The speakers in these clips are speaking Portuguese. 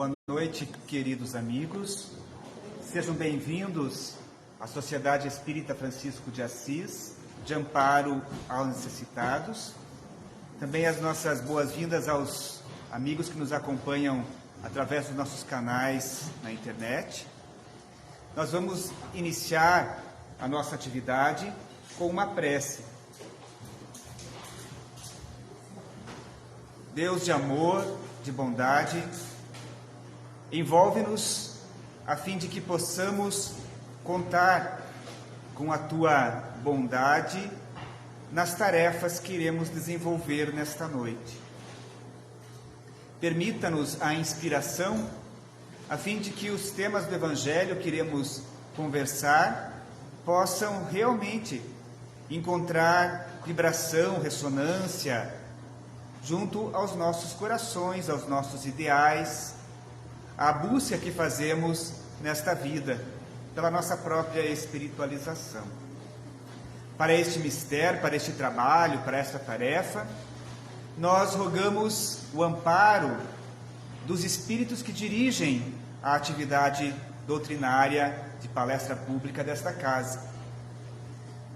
Boa noite, queridos amigos. Sejam bem-vindos à Sociedade Espírita Francisco de Assis, de amparo aos necessitados. Também as nossas boas-vindas aos amigos que nos acompanham através dos nossos canais na internet. Nós vamos iniciar a nossa atividade com uma prece. Deus de amor, de bondade, envolve-nos a fim de que possamos contar com a Tua bondade nas tarefas que iremos desenvolver nesta noite. Permita-nos a inspiração a fim de que os temas do Evangelho que iremos conversar possam realmente encontrar vibração, ressonância junto aos nossos corações, aos nossos ideais, à busca que fazemos nesta vida, pela nossa própria espiritualização. Para este mistério, para este trabalho, para esta tarefa, nós rogamos o amparo dos espíritos que dirigem a atividade doutrinária de palestra pública desta casa.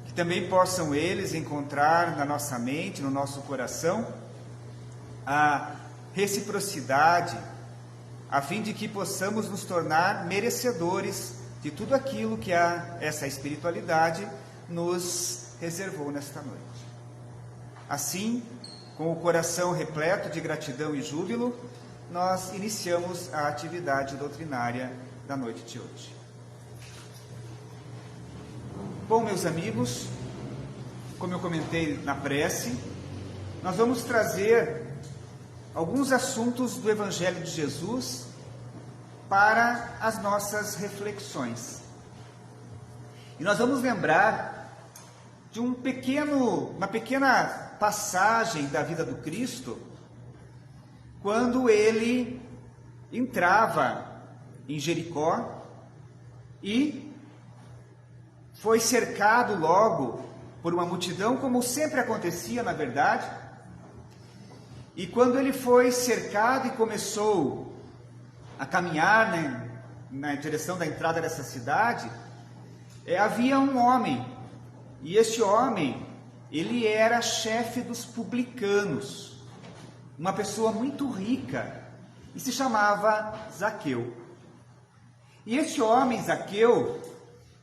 Que também possam eles encontrar na nossa mente, no nosso coração, a reciprocidade, a fim de que possamos nos tornar merecedores de tudo aquilo que essa espiritualidade nos reservou nesta noite. Assim, com o coração repleto de gratidão e júbilo, nós iniciamos a atividade doutrinária da noite de hoje. Bom, meus amigos, como eu comentei na prece, nós vamos trazer alguns assuntos do Evangelho de Jesus para as nossas reflexões. E nós vamos lembrar de uma pequena passagem da vida do Cristo, quando ele entrava em Jericó e foi cercado logo por uma multidão, como sempre acontecia, na verdade. E quando ele foi cercado e começou a caminhar na direção da entrada dessa cidade, havia um homem, e este homem, ele era chefe dos publicanos, uma pessoa muito rica, e se chamava Zaqueu. E este homem, Zaqueu,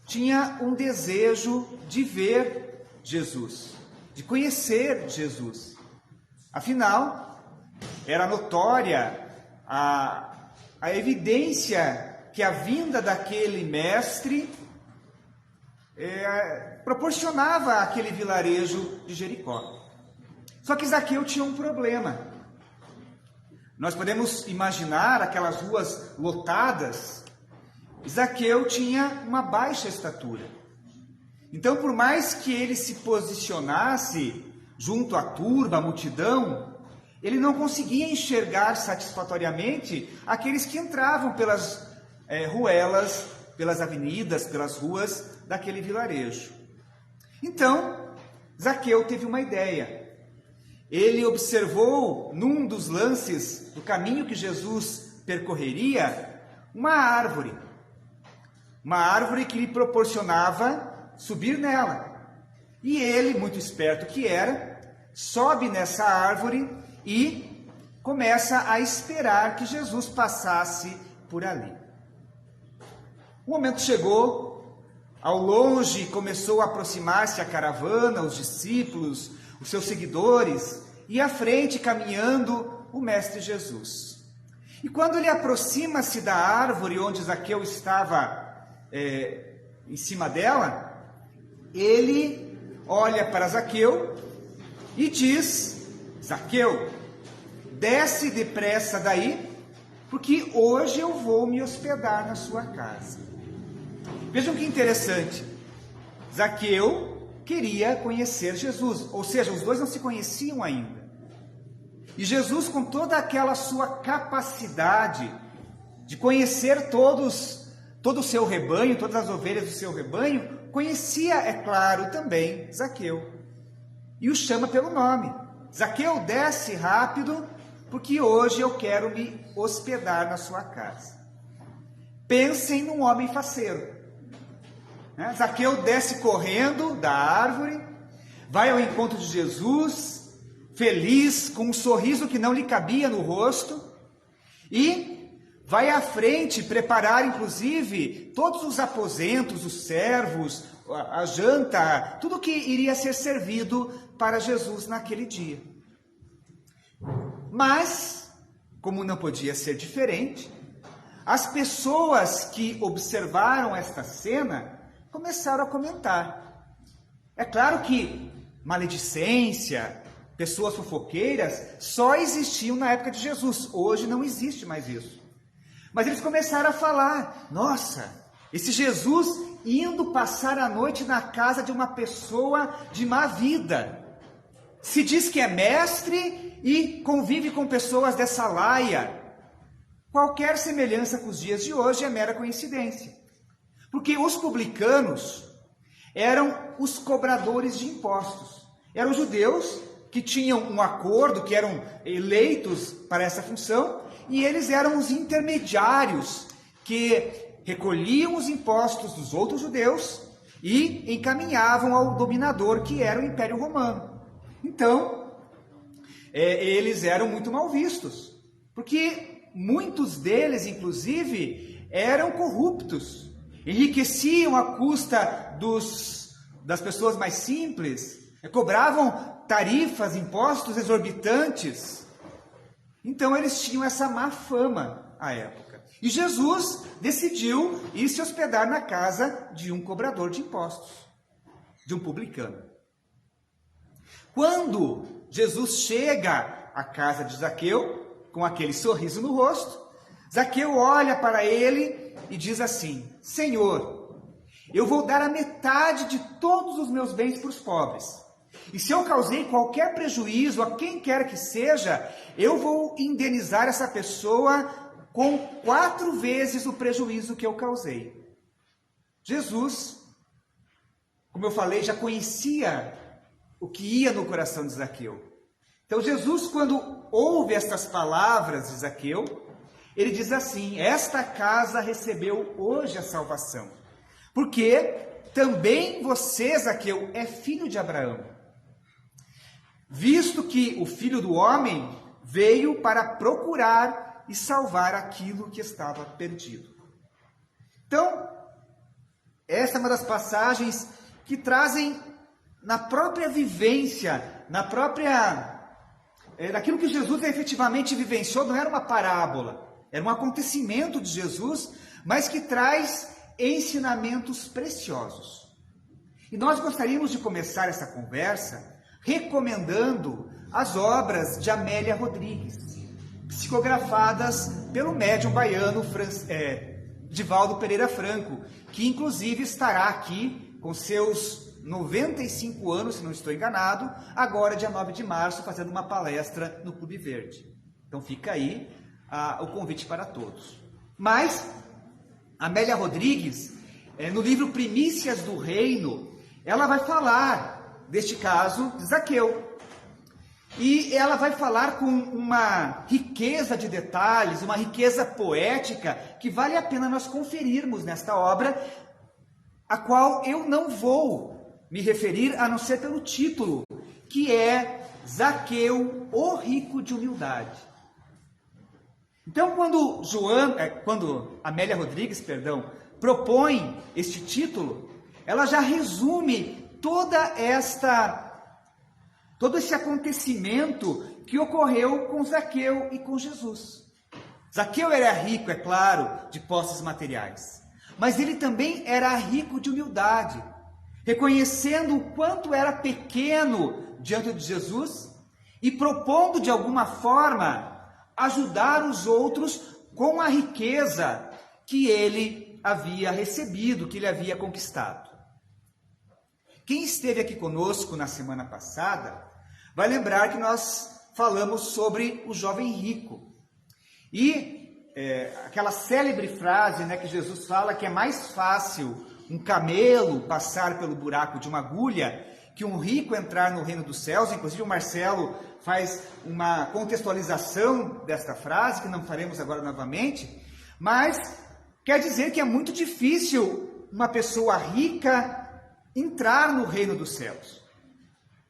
tinha um desejo de ver Jesus, de conhecer Jesus. Afinal, era notória a evidência que a vinda daquele mestre proporcionava àquele vilarejo de Jericó. Só que Zaqueu tinha um problema. Nós podemos imaginar aquelas ruas lotadas. Zaqueu tinha uma baixa estatura. Então, por mais que ele se posicionasse junto à turba, à multidão, ele não conseguia enxergar satisfatoriamente aqueles que entravam pelas ruelas, pelas avenidas, pelas ruas daquele vilarejo. Então, Zaqueu teve uma ideia. Ele observou, num dos lances do caminho que Jesus percorreria, uma árvore que lhe proporcionava subir nela. E ele, muito esperto que era, sobe nessa árvore e começa a esperar que Jesus passasse por ali. O momento chegou, ao longe começou a aproximar-se a caravana, os discípulos, os seus seguidores, e à frente, caminhando, o Mestre Jesus. E quando ele aproxima-se da árvore onde Zaqueu estava em cima dela, ele olha para Zaqueu e diz: Zaqueu, desce depressa daí, porque hoje eu vou me hospedar na sua casa. Vejam que interessante. Zaqueu queria conhecer Jesus, ou seja, os dois não se conheciam ainda. E Jesus, com toda aquela sua capacidade de conhecer todo o seu rebanho, todas as ovelhas do seu rebanho, conhecia, é claro, também Zaqueu. E o chama pelo nome. Zaqueu, desce rápido, porque hoje eu quero me hospedar na sua casa. Pensem num homem faceiro. Zaqueu desce correndo da árvore, vai ao encontro de Jesus, feliz, com um sorriso que não lhe cabia no rosto, e vai à frente preparar, inclusive, todos os aposentos, os servos, a janta, tudo que iria ser servido para Jesus naquele dia. Mas, como não podia ser diferente, as pessoas que observaram esta cena começaram a comentar. É claro que maledicência, pessoas fofoqueiras, só existiam na época de Jesus. Hoje não existe mais isso. Mas eles começaram a falar: nossa, esse Jesus indo passar a noite na casa de uma pessoa de má vida. Se diz que é mestre e convive com pessoas dessa laia. Qualquer semelhança com os dias de hoje é mera coincidência. Porque os publicanos eram os cobradores de impostos. Eram judeus que tinham um acordo, que eram eleitos para essa função, e eles eram os intermediários que recolhiam os impostos dos outros judeus e encaminhavam ao dominador, que era o Império Romano. Então, eles eram muito mal vistos, porque muitos deles, inclusive, eram corruptos, enriqueciam à custa das pessoas mais simples, cobravam tarifas, impostos exorbitantes. Então eles tinham essa má fama à época. E Jesus decidiu ir se hospedar na casa de um cobrador de impostos, de um publicano. Quando Jesus chega à casa de Zaqueu, com aquele sorriso no rosto, Zaqueu olha para ele e diz assim: Senhor, eu vou dar a metade de todos os meus bens para os pobres. E se eu causei qualquer prejuízo a quem quer que seja, eu vou indenizar essa pessoa com 4 vezes o prejuízo que eu causei. Jesus, como eu falei, já conhecia o que ia no coração de Zaqueu. Então Jesus, quando ouve estas palavras de Zaqueu, ele diz assim: esta casa recebeu hoje a salvação, porque também você, Zaqueu, é filho de Abraão, visto que o Filho do Homem veio para procurar e salvar aquilo que estava perdido. Então, esta é uma das passagens que trazem na própria vivência, daquilo que Jesus efetivamente vivenciou. Não era uma parábola, era um acontecimento de Jesus, mas que traz ensinamentos preciosos. E nós gostaríamos de começar essa conversa recomendando as obras de Amélia Rodrigues, psicografadas pelo médium baiano Divaldo Pereira Franco, que inclusive estará aqui com seus 95 anos, se não estou enganado, agora dia 9 de março, fazendo uma palestra no Clube Verde. Então fica aí o convite para todos. Mas Amélia Rodrigues, no livro Primícias do Reino, ela vai falar deste caso de Zaqueu. E ela vai falar com uma riqueza de detalhes, uma riqueza poética, que vale a pena nós conferirmos nesta obra, a qual eu não vou me referir a não ser pelo título, que é Zaqueu, o rico de humildade. Então, quando Amélia Rodrigues, propõe este título, ela já resume todo esse acontecimento que ocorreu com Zaqueu e com Jesus. Zaqueu era rico, é claro, de posses materiais, mas ele também era rico de humildade, reconhecendo o quanto era pequeno diante de Jesus e propondo de alguma forma ajudar os outros com a riqueza que ele havia recebido, que ele havia conquistado. Quem esteve aqui conosco na semana passada vai lembrar que nós falamos sobre o jovem rico. E aquela célebre frase, que Jesus fala que é mais fácil um camelo passar pelo buraco de uma agulha que um rico entrar no reino dos céus. Inclusive o Marcelo faz uma contextualização desta frase, que não faremos agora novamente, mas quer dizer que é muito difícil uma pessoa rica entrar no reino dos céus.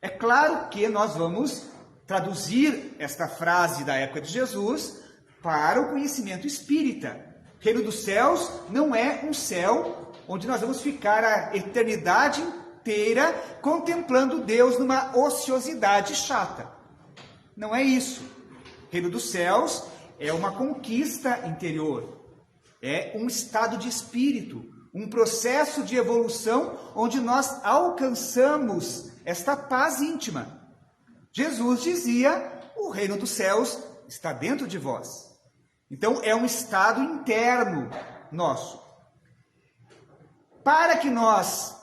É claro que nós vamos traduzir esta frase da época de Jesus para o conhecimento espírita. O reino dos céus não é um céu onde nós vamos ficar a eternidade inteira contemplando Deus numa ociosidade chata. Não é isso. O reino dos céus é uma conquista interior. É um estado de espírito, um processo de evolução onde nós alcançamos esta paz íntima. Jesus dizia, o reino dos céus está dentro de vós. Então, é um estado interno nosso. Para que nós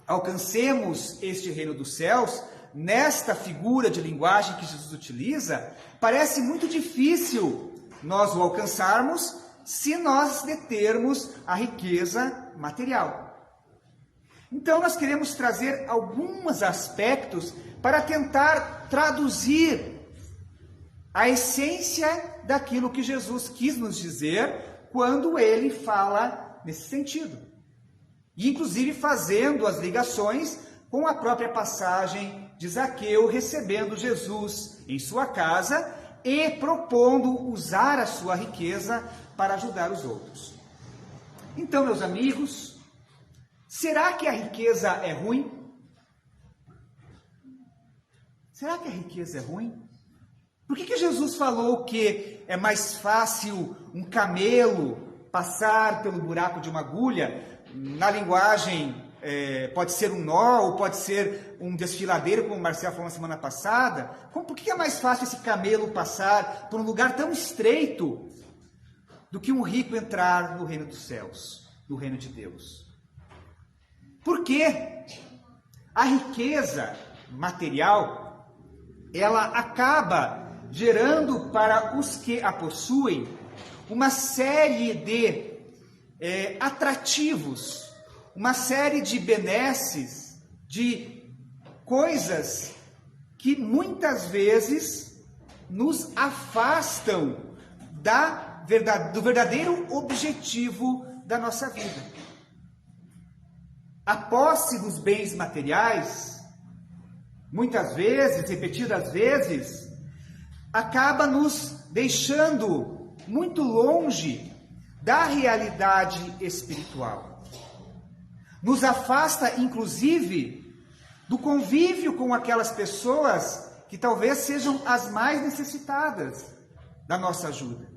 alcancemos este reino dos céus, nesta figura de linguagem que Jesus utiliza, parece muito difícil nós o alcançarmos se nós determos a riqueza material. Então, nós queremos trazer alguns aspectos para tentar traduzir a essência daquilo que Jesus quis nos dizer quando ele fala nesse sentido. E, inclusive, fazendo as ligações com a própria passagem de Zaqueu recebendo Jesus em sua casa e propondo usar a sua riqueza para ajudar os outros. Então, meus amigos, será que a riqueza é ruim? Será que a riqueza é ruim? Por que Jesus falou que é mais fácil um camelo passar pelo buraco de uma agulha? Na linguagem, pode ser um nó ou pode ser um desfiladeiro, como o Marcelo falou na semana passada. Por que é mais fácil esse camelo passar por um lugar tão estreito do que um rico entrar no reino dos céus, no reino de Deus? Porque a riqueza material, ela acaba gerando para os que a possuem uma série de atrativos, uma série de benesses, de coisas que muitas vezes nos afastam do verdadeiro objetivo da nossa vida. A posse dos bens materiais, muitas vezes, repetidas vezes, acaba nos deixando muito longe da realidade espiritual. Nos afasta, inclusive, do convívio com aquelas pessoas que talvez sejam as mais necessitadas da nossa ajuda.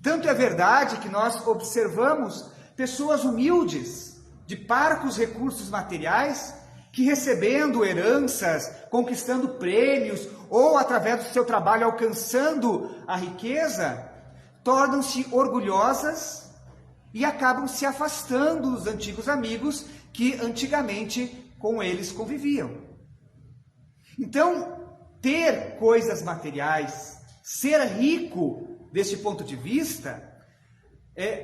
Tanto é verdade que nós observamos pessoas humildes, de parcos recursos materiais, que recebendo heranças, conquistando prêmios, ou através do seu trabalho alcançando a riqueza, tornam-se orgulhosas e acabam se afastando dos antigos amigos que antigamente com eles conviviam. Então, ter coisas materiais, ser rico deste ponto de vista,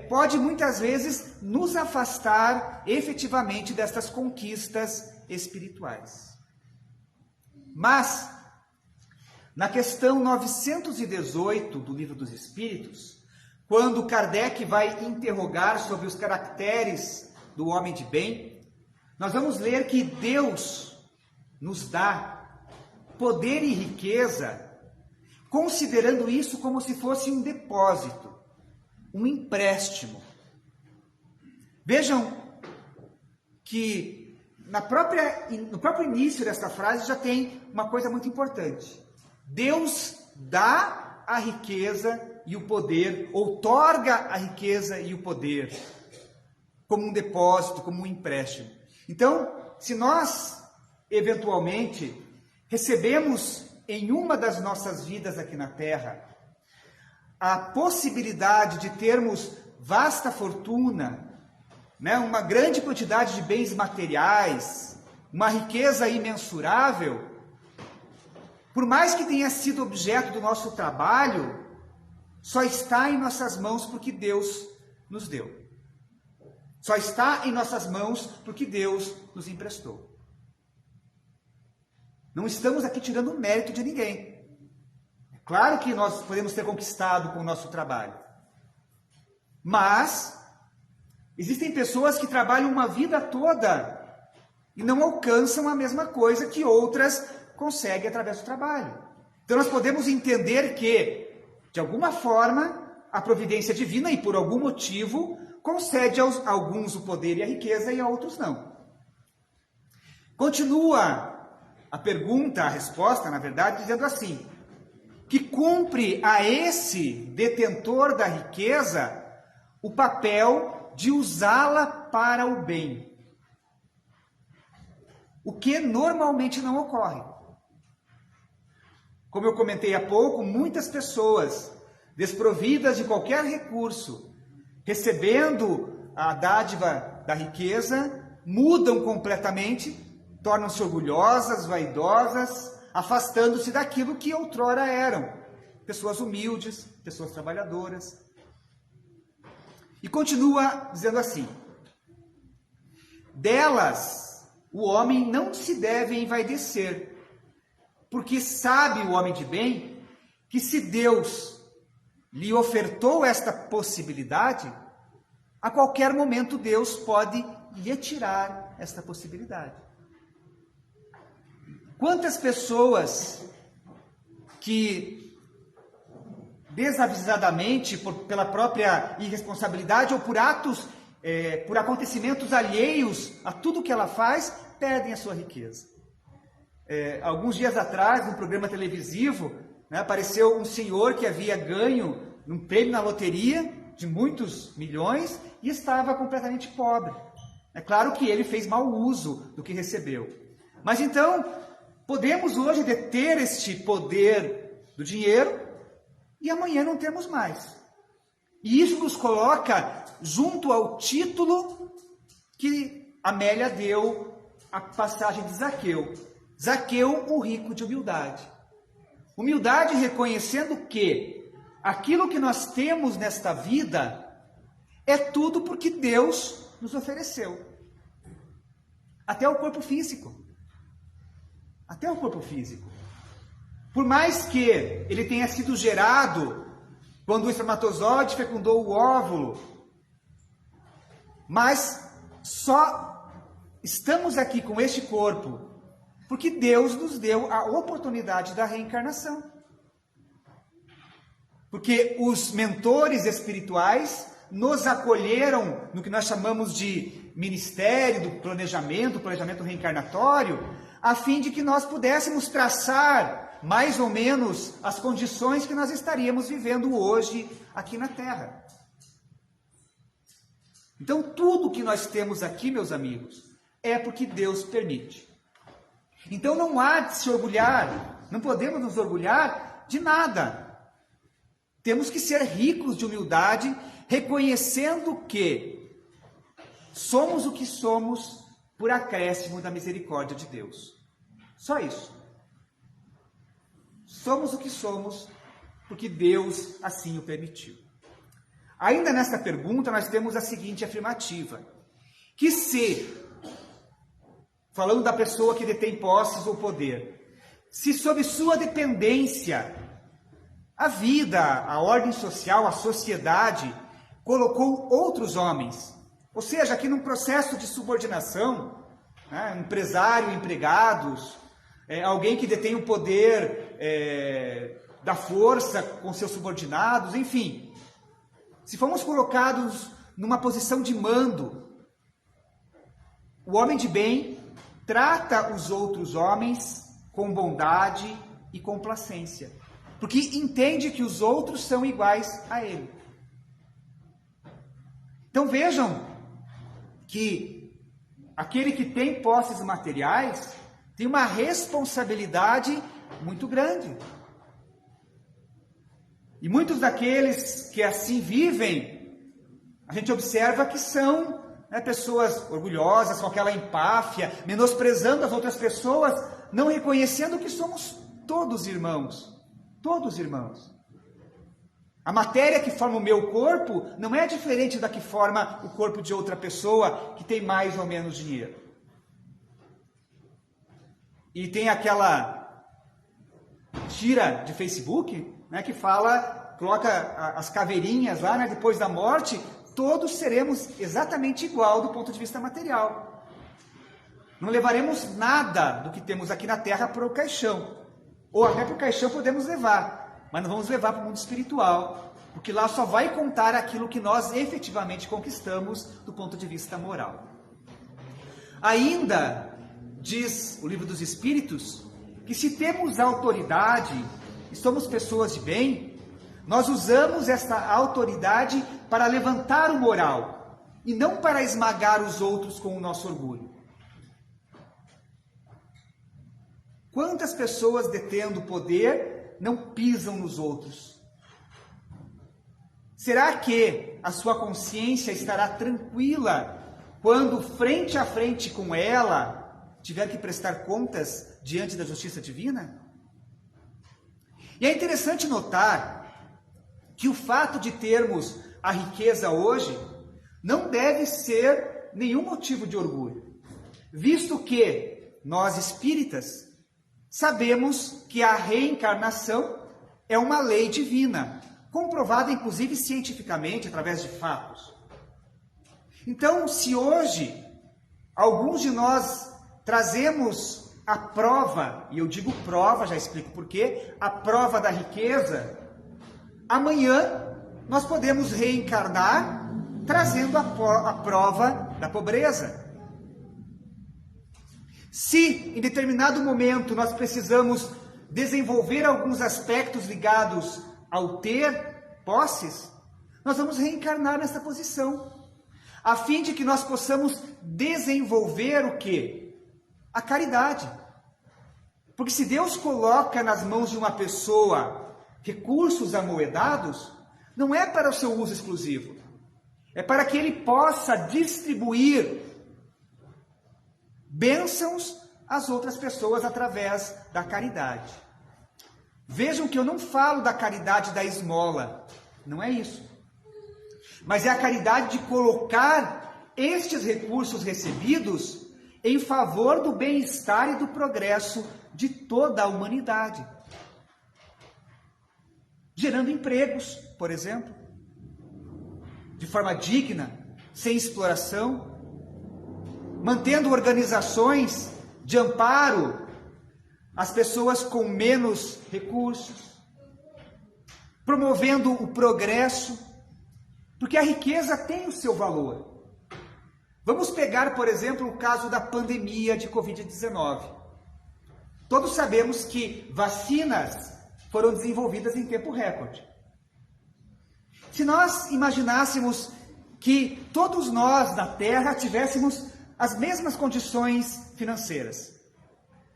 pode muitas vezes nos afastar efetivamente destas conquistas espirituais. Mas, na questão 918 do Livro dos Espíritos, quando Kardec vai interrogar sobre os caracteres do homem de bem, nós vamos ler que Deus nos dá poder e riqueza, considerando isso como se fosse um depósito, um empréstimo. Vejam que no próprio início desta frase já tem uma coisa muito importante. Deus dá a riqueza e o poder, outorga a riqueza e o poder, como um depósito, como um empréstimo. Então, se nós, eventualmente, recebemos em uma das nossas vidas aqui na Terra, a possibilidade de termos vasta fortuna, uma grande quantidade de bens materiais, uma riqueza imensurável, por mais que tenha sido objeto do nosso trabalho, só está em nossas mãos porque Deus nos deu. Só está em nossas mãos porque Deus nos emprestou. Não estamos aqui tirando o mérito de ninguém. É claro que nós podemos ter conquistado com o nosso trabalho. Mas existem pessoas que trabalham uma vida toda e não alcançam a mesma coisa que outras conseguem através do trabalho. Então nós podemos entender que, de alguma forma, a providência divina, e por algum motivo, concede a alguns o poder e a riqueza e a outros não. Continua a pergunta, a resposta, na verdade, dizendo assim, que cumpre a esse detentor da riqueza o papel de usá-la para o bem. O que normalmente não ocorre. Como eu comentei há pouco, muitas pessoas desprovidas de qualquer recurso, recebendo a dádiva da riqueza, mudam completamente, tornam-se orgulhosas, vaidosas, afastando-se daquilo que outrora eram. Pessoas humildes, pessoas trabalhadoras. E continua dizendo assim, delas o homem não se deve envaidecer, porque sabe o homem de bem que se Deus lhe ofertou esta possibilidade, a qualquer momento Deus pode lhe tirar esta possibilidade. Quantas pessoas que desavisadamente, pela própria irresponsabilidade ou por atos, por acontecimentos alheios a tudo que ela faz, perdem a sua riqueza. Alguns dias atrás, num programa televisivo, apareceu um senhor que havia ganho um prêmio na loteria de muitos milhões e estava completamente pobre. É claro que ele fez mau uso do que recebeu. Mas então, podemos hoje deter este poder do dinheiro e amanhã não temos mais. E isso nos coloca junto ao título que Amélia deu à passagem de Zaqueu. Zaqueu, o rico de humildade. Humildade reconhecendo que aquilo que nós temos nesta vida é tudo porque Deus nos ofereceu. Até o corpo físico. Até o corpo físico. Por mais que ele tenha sido gerado quando o espermatozoide fecundou o óvulo, mas só estamos aqui com este corpo porque Deus nos deu a oportunidade da reencarnação. Porque os mentores espirituais nos acolheram no que nós chamamos de ministério do planejamento reencarnatório, a fim de que nós pudéssemos traçar mais ou menos as condições que nós estaríamos vivendo hoje aqui na Terra. Então, tudo que nós temos aqui, meus amigos, é porque Deus permite. Então, não há de se orgulhar, não podemos nos orgulhar de nada. Temos que ser ricos de humildade, reconhecendo que somos o que somos por acréscimo da misericórdia de Deus. Só isso. Somos o que somos porque Deus assim o permitiu. Ainda nesta pergunta, nós temos a seguinte afirmativa. Que se, falando da pessoa que detém posses ou poder, se sob sua dependência, a vida, a ordem social, a sociedade, colocou outros homens, ou seja, aqui num processo de subordinação, empresário, empregados, alguém que detém o poder da força com seus subordinados, enfim. Se formos colocados numa posição de mando, o homem de bem trata os outros homens com bondade e complacência, porque entende que os outros são iguais a ele. Então vejam que aquele que tem posses materiais tem uma responsabilidade muito grande. E muitos daqueles que assim vivem, a gente observa que são pessoas orgulhosas, com aquela empáfia, menosprezando as outras pessoas, não reconhecendo que somos todos irmãos. Todos irmãos. A matéria que forma o meu corpo não é diferente da que forma o corpo de outra pessoa que tem mais ou menos dinheiro. E tem aquela tira de Facebook, né, que fala, coloca as caveirinhas lá, né, depois da morte, todos seremos exatamente igual do ponto de vista material. Não levaremos nada do que temos aqui na Terra para o caixão. Ou até para o caixão podemos levar, mas não vamos levar para o mundo espiritual, porque lá só vai contar aquilo que nós efetivamente conquistamos do ponto de vista moral. Ainda diz o Livro dos Espíritos que se temos autoridade e somos pessoas de bem, nós usamos esta autoridade para levantar o moral e não para esmagar os outros com o nosso orgulho. Quantas pessoas detendo poder não pisam nos outros? Será que a sua consciência estará tranquila quando frente a frente com ela tiver que prestar contas diante da justiça divina? E é interessante notar que o fato de termos a riqueza hoje não deve ser nenhum motivo de orgulho, visto que nós espíritas sabemos que a reencarnação é uma lei divina, comprovada inclusive cientificamente através de fatos. Então, se hoje alguns de nós trazemos a prova, e eu digo prova, já explico por quê, a prova da riqueza, amanhã nós podemos reencarnar trazendo a prova da pobreza. Se em determinado momento nós precisamos desenvolver alguns aspectos ligados ao ter posses, nós vamos reencarnar nessa posição, a fim de que nós possamos desenvolver o quê? A caridade. Porque se Deus coloca nas mãos de uma pessoa recursos amoedados, não é para o seu uso exclusivo, é para que ele possa distribuir bênçãos às outras pessoas através da caridade. Vejam que eu não falo da caridade da esmola, não é isso. Mas é a caridade de colocar estes recursos recebidos em favor do bem-estar e do progresso de toda a humanidade. Gerando empregos, por exemplo, de forma digna, sem exploração, mantendo organizações de amparo às pessoas com menos recursos, promovendo o progresso, porque a riqueza tem o seu valor. Vamos pegar, por exemplo, o caso da pandemia de Covid-19. Todos sabemos que vacinas foram desenvolvidas em tempo recorde. Se nós imaginássemos que todos nós na Terra tivéssemos as mesmas condições financeiras,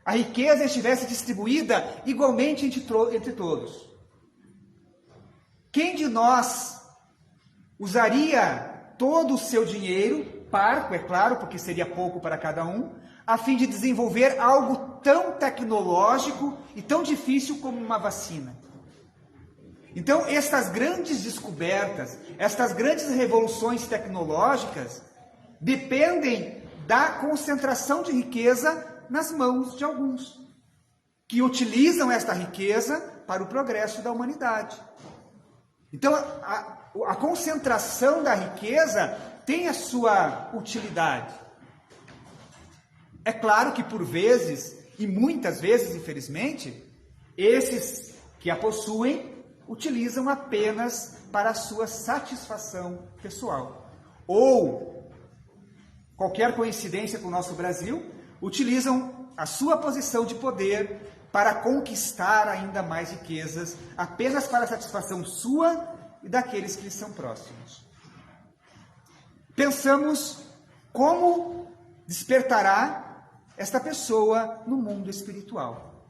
a riqueza estivesse distribuída igualmente entre todos, quem de nós usaria todo o seu dinheiro, parco, é claro, porque seria pouco para cada um, a fim de desenvolver algo tão tecnológico e tão difícil como uma vacina? Então, estas grandes descobertas, estas grandes revoluções tecnológicas, dependem da concentração de riqueza nas mãos de alguns, que utilizam esta riqueza para o progresso da humanidade. Então, a concentração da riqueza tem a sua utilidade. É claro que por vezes, e muitas vezes, infelizmente, esses que a possuem utilizam apenas para a sua satisfação pessoal. Ou, qualquer coincidência com o nosso Brasil, utilizam a sua posição de poder para conquistar ainda mais riquezas, apenas para a satisfação sua e daqueles que lhes são próximos. Pensamos como despertará esta pessoa no mundo espiritual.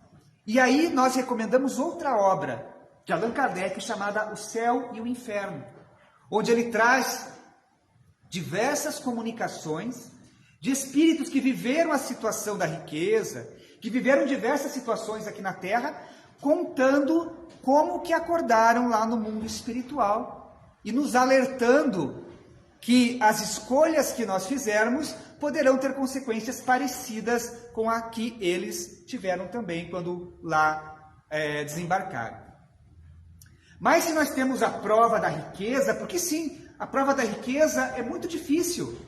E aí nós recomendamos outra obra de Allan Kardec chamada O Céu e o Inferno, onde ele traz diversas comunicações de espíritos que viveram a situação da riqueza, que viveram diversas situações aqui na Terra, contando como que acordaram lá no mundo espiritual e nos alertando que as escolhas que nós fizermos poderão ter consequências parecidas com a que eles tiveram também quando lá desembarcaram. Mas se nós temos a prova da riqueza, porque sim, a prova da riqueza é muito difícil.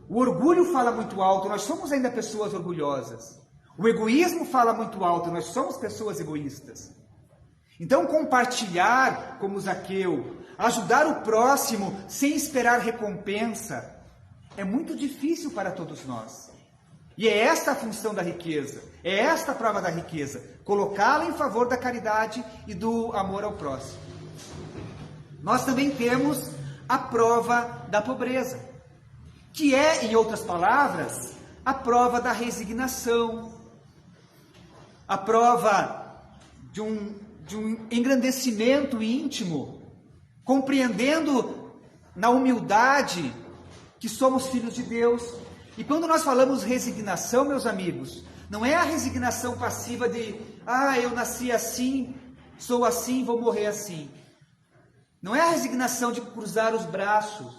O orgulho fala muito alto, nós somos ainda pessoas orgulhosas. O egoísmo fala muito alto, nós somos pessoas egoístas. Então, compartilhar como Zaqueu, ajudar o próximo sem esperar recompensa, é muito difícil para todos nós. E é esta a função da riqueza, é esta a prova da riqueza, colocá-la em favor da caridade e do amor ao próximo. Nós também temos a prova da pobreza, que é, em outras palavras, a prova da resignação, a prova de um engrandecimento íntimo, compreendendo na humildade que somos filhos de Deus. E quando nós falamos resignação, meus amigos, não é a resignação passiva de, eu nasci assim, sou assim, vou morrer assim. Não é a resignação de cruzar os braços,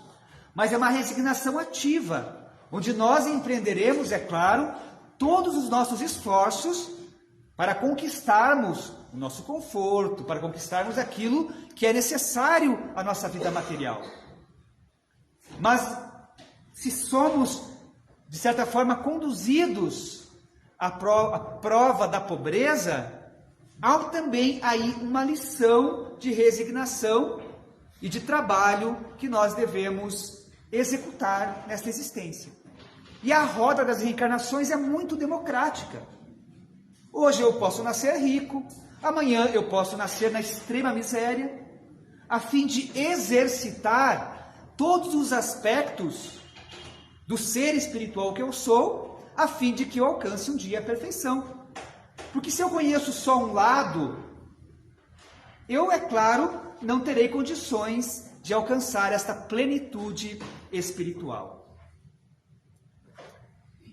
mas é uma resignação ativa, onde nós empreenderemos, é claro, todos os nossos esforços para conquistarmos o nosso conforto, para conquistarmos aquilo que é necessário à nossa vida material. Mas se somos, de certa forma, conduzidos à prova da pobreza, há também aí uma lição de resignação e de trabalho que nós devemos executar nesta existência. E a roda das reencarnações é muito democrática. Hoje eu posso nascer rico, amanhã eu posso nascer na extrema miséria, a fim de exercitar todos os aspectos do ser espiritual que eu sou, a fim de que eu alcance um dia a perfeição. Porque se eu conheço só um lado, eu, é claro, não terei condições de alcançar esta plenitude espiritual.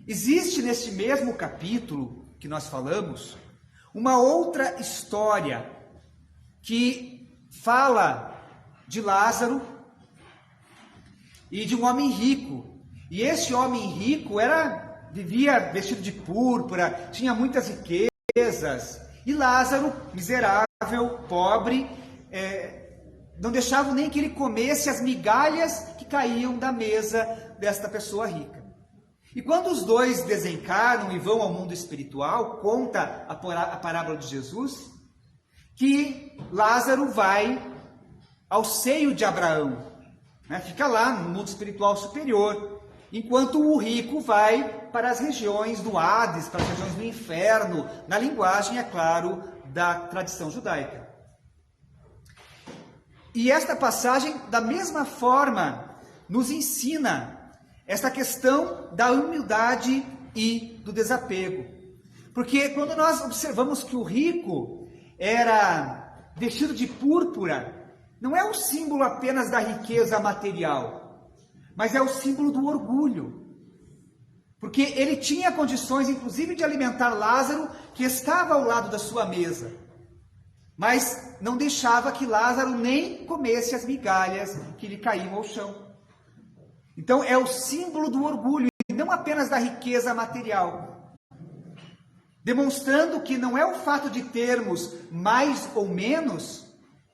Existe neste mesmo capítulo que nós falamos, uma outra história que fala de Lázaro e de um homem rico. E esse homem rico vivia vestido de púrpura, tinha muitas riquezas. E Lázaro, miserável, pobre, não deixava nem que ele comesse as migalhas que caíam da mesa desta pessoa rica. E quando os dois desencarnam e vão ao mundo espiritual, conta a parábola de Jesus, que Lázaro vai ao seio de Abraão, fica lá no mundo espiritual superior, enquanto o rico vai para as regiões do Hades, para as regiões do inferno, na linguagem, é claro, da tradição judaica. E esta passagem, da mesma forma, nos ensina essa questão da humildade e do desapego. Porque quando nós observamos que o rico era vestido de púrpura, não é o símbolo apenas da riqueza material, mas é o símbolo do orgulho. Porque ele tinha condições, inclusive, de alimentar Lázaro, que estava ao lado da sua mesa. Mas não deixava que Lázaro nem comesse as migalhas que lhe caíam ao chão. Então é o símbolo do orgulho, e não apenas da riqueza material. Demonstrando que não é o fato de termos mais ou menos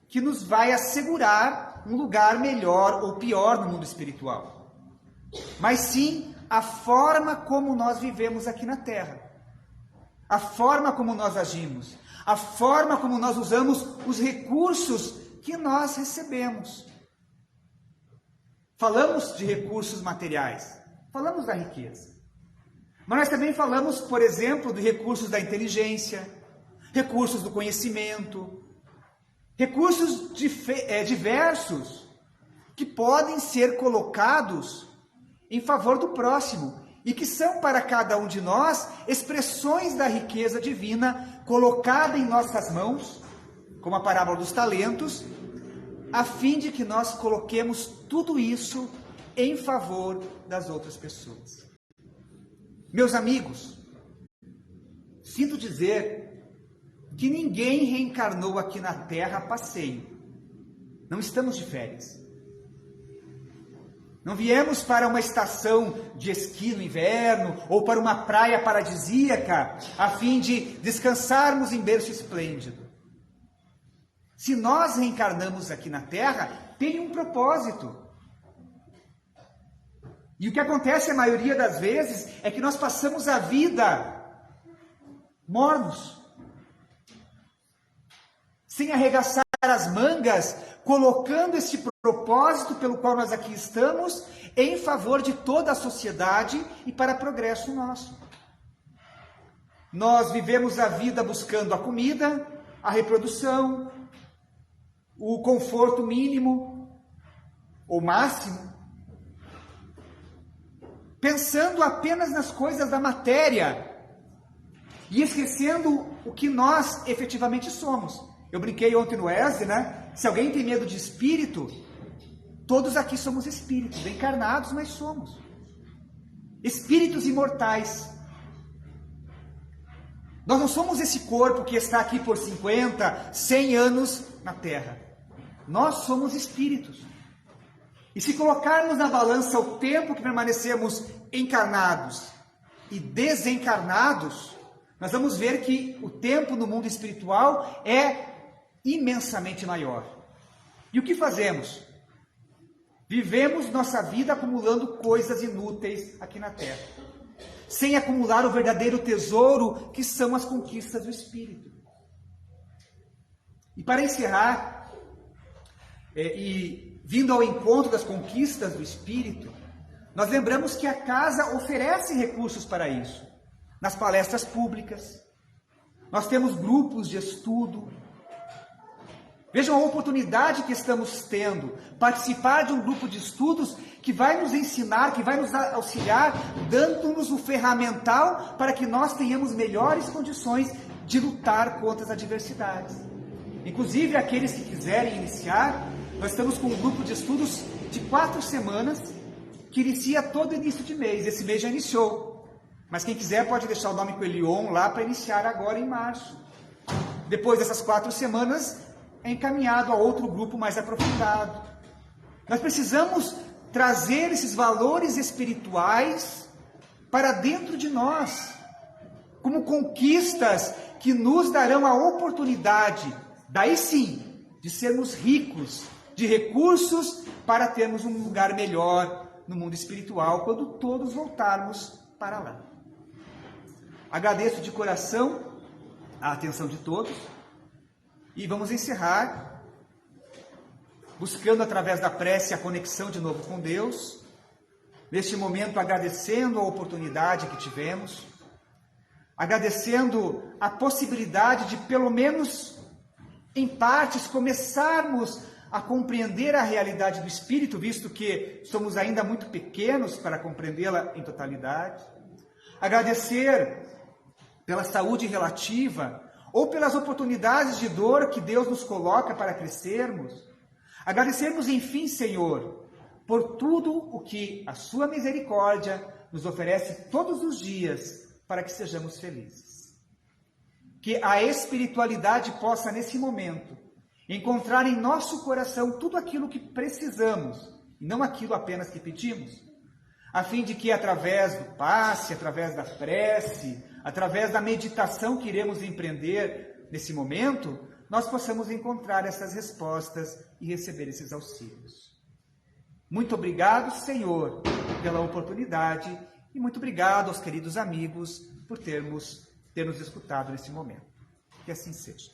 que nos vai assegurar um lugar melhor ou pior no mundo espiritual. Mas sim a forma como nós vivemos aqui na Terra. A forma como nós agimos. A forma como nós usamos os recursos que nós recebemos. Falamos de recursos materiais, falamos da riqueza. Mas nós também falamos, por exemplo, de recursos da inteligência, recursos do conhecimento, recursos diversos que podem ser colocados em favor do próximo e que são para cada um de nós expressões da riqueza divina colocada em nossas mãos, como a parábola dos talentos, a fim de que nós coloquemos tudo isso em favor das outras pessoas. Meus amigos, sinto dizer que ninguém reencarnou aqui na Terra a passeio. Não estamos de férias. Não viemos para uma estação de esqui no inverno ou para uma praia paradisíaca a fim de descansarmos em berço esplêndido. Se nós reencarnamos aqui na Terra, tem um propósito. E o que acontece a maioria das vezes é que nós passamos a vida mornos, sem arregaçar as mangas, colocando esse propósito pelo qual nós aqui estamos em favor de toda a sociedade e para progresso nosso. Nós vivemos a vida buscando a comida, a reprodução, o conforto mínimo ou máximo, pensando apenas nas coisas da matéria e esquecendo o que nós efetivamente somos. Eu brinquei ontem no Wesley, né? Se alguém tem medo de espírito, todos aqui somos espíritos, encarnados, mas somos espíritos imortais. Nós não somos esse corpo que está aqui por 50, 100 anos na Terra. Nós somos espíritos. E se colocarmos na balança o tempo que permanecemos encarnados e desencarnados, nós vamos ver que o tempo no mundo espiritual é imensamente maior. E o que fazemos? Vivemos nossa vida acumulando coisas inúteis aqui na Terra, sem acumular o verdadeiro tesouro que são as conquistas do Espírito. E para encerrar, e vindo ao encontro das conquistas do Espírito, nós lembramos que a casa oferece recursos para isso. Nas palestras públicas, nós temos grupos de estudo. Vejam a oportunidade que estamos tendo, participar de um grupo de estudos que vai nos ensinar, que vai nos auxiliar, dando-nos o ferramental para que nós tenhamos melhores condições de lutar contra as adversidades. Inclusive, aqueles que quiserem iniciar, nós estamos com um grupo de estudos de 4 semanas, que inicia todo início de mês. Esse mês já iniciou, mas quem quiser pode deixar o nome com o Elion lá para iniciar agora em março. Depois dessas 4 semanas, é encaminhado a outro grupo mais aprofundado. Nós precisamos trazer esses valores espirituais para dentro de nós, como conquistas que nos darão a oportunidade, daí sim, de sermos ricos de recursos para termos um lugar melhor no mundo espiritual, quando todos voltarmos para lá. Agradeço de coração a atenção de todos. E vamos encerrar buscando através da prece a conexão de novo com Deus, neste momento agradecendo a oportunidade que tivemos, agradecendo a possibilidade de pelo menos em partes começarmos a compreender a realidade do Espírito, visto que somos ainda muito pequenos para compreendê-la em totalidade, agradecer pela saúde relativa, ou pelas oportunidades de dor que Deus nos coloca para crescermos. Agradecermos, enfim, Senhor, por tudo o que a sua misericórdia nos oferece todos os dias para que sejamos felizes. Que a espiritualidade possa, nesse momento, encontrar em nosso coração tudo aquilo que precisamos, e não aquilo apenas que pedimos, a fim de que através do passe, através da prece, através da meditação que iremos empreender nesse momento, nós possamos encontrar essas respostas e receber esses auxílios. Muito obrigado, Senhor, pela oportunidade e muito obrigado aos queridos amigos por ter nos escutado nesse momento. Que assim seja.